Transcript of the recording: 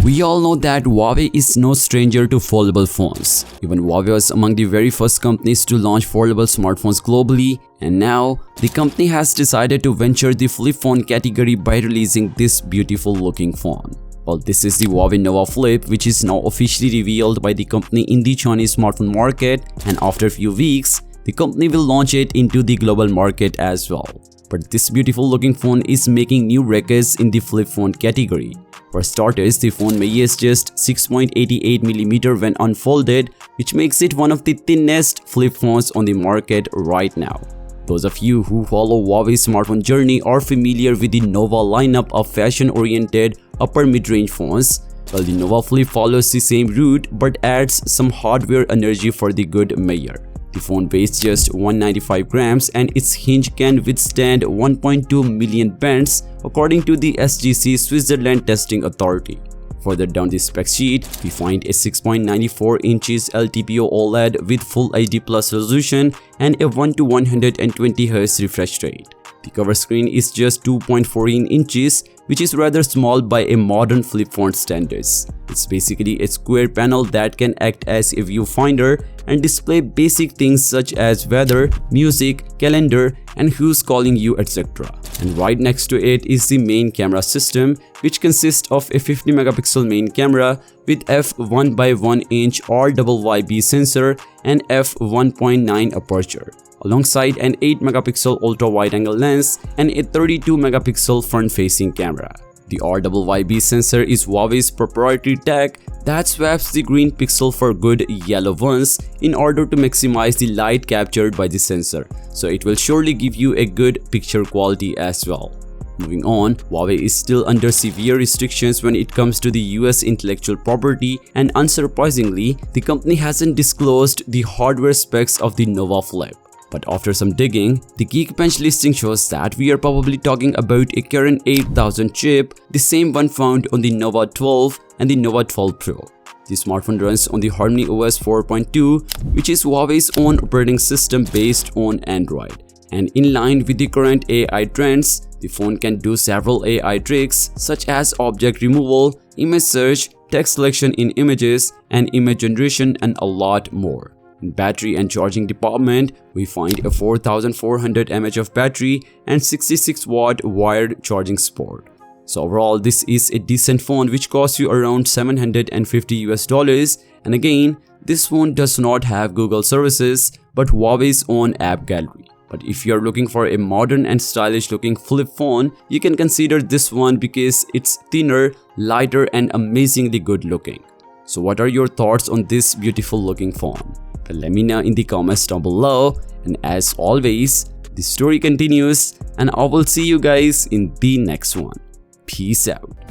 We all know that Huawei is no stranger to foldable phones. Even Huawei was among the very first companies to launch foldable smartphones globally, and now the company has decided to venture the flip phone category by releasing this beautiful looking phone. Well, this is the Huawei Nova Flip, which is now officially revealed by the company in the Chinese smartphone market, and after a few weeks, the company will launch it into the global market as well. But this beautiful looking phone is making new records in the flip phone category. For starters, the phone weighs just 6.88mm when unfolded, which makes it one of the thinnest flip phones on the market right now. Those of you who follow Huawei's smartphone journey are familiar with the Nova lineup of fashion-oriented upper mid-range phones. Well, the Nova Flip follows the same route but adds some hardware energy for the good measure. The phone weighs just 195 grams and its hinge can withstand 1.2 million bends according to the SGC Switzerland testing authority. Further down the spec sheet, we find a 6.94 inches LTPO OLED with Full HD Plus resolution and a 1:120Hz refresh rate. The cover screen is just 2.14 inches, which is rather small by a modern flip phone standards. It's basically a square panel that can act as a viewfinder and display basic things such as weather, music, calendar, and who's calling you, etc. And right next to it is the main camera system, which consists of a 50-megapixel main camera with f1.1-inch RYYB sensor and f1.9 aperture, alongside an 8-megapixel ultra-wide-angle lens and a 32-megapixel front-facing camera. The RYYB sensor is Huawei's proprietary tech that swaps the green pixel for good yellow ones in order to maximize the light captured by the sensor, so it will surely give you a good picture quality as well. Moving on, Huawei is still under severe restrictions when it comes to the US intellectual property, and unsurprisingly, the company hasn't disclosed the hardware specs of the Nova Flip. But after some digging, the Geekbench listing shows that we are probably talking about a Kirin 8000 chip, the same one found on the Nova 12 and the Nova 12 Pro. The smartphone runs on the Harmony OS 4.2, which is Huawei's own operating system based on Android. And in line with the current AI trends, the phone can do several AI tricks such as object removal, image search, text selection in images, and image generation, and a lot more. In battery and charging department, we find a 4400 mAh of battery and 66-watt wired charging support. So overall, this is a decent phone which costs you around $750 and again, this phone does not have Google services but Huawei's own app gallery. But if you are looking for a modern and stylish looking flip phone, you can consider this one because it's thinner, lighter, and amazingly good looking. So what are your thoughts on this beautiful looking phone? Well, let me know in the comments down below, and as always, the story continues and I will see you guys in the next one. Peace out.